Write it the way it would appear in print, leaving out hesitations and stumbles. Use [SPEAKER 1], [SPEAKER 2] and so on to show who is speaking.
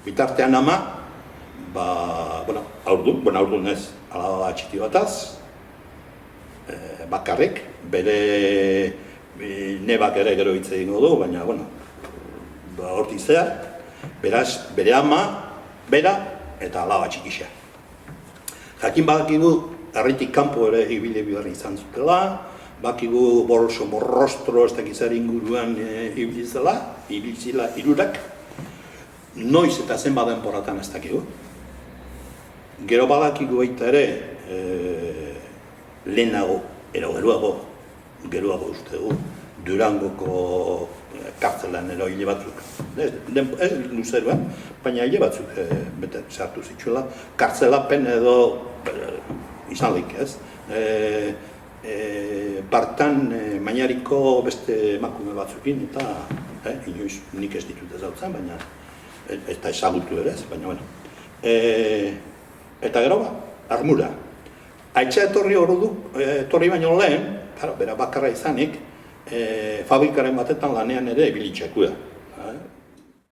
[SPEAKER 1] Bitartean ama, aurdun ez, alaba txiki bataz, bakarrik, bere nebak ere gero hitz egingo du, baina, hortik zehar, beraz, bere ama, bera eta alaba txikisa. Jakin badakigu, herritik kanpo ere ibile biharri izan zutela, bakigu borroso morrostro ez dakizari inguruan ibilizela hirurak, noiz eta zenbat denboratan ez dakigu. Gero badakigu baita ere, lehenago, geroago uste du, Durangoko kartzelan ero hile batzuk, ez luzeruan, baina hile batzuk sartu zitzuela, kartzelapen edo izanlik, ez? Bartan Mañariko beste emakume batzukin, eta inoiz nik ez ditut ezautzen, baina eta ezagutu ere ez, baina bueno. Eta gero armura. Aitza etorri baino lehen, bera bakarra izanik, fabrikaren batetan lanean ere ibilitxekua.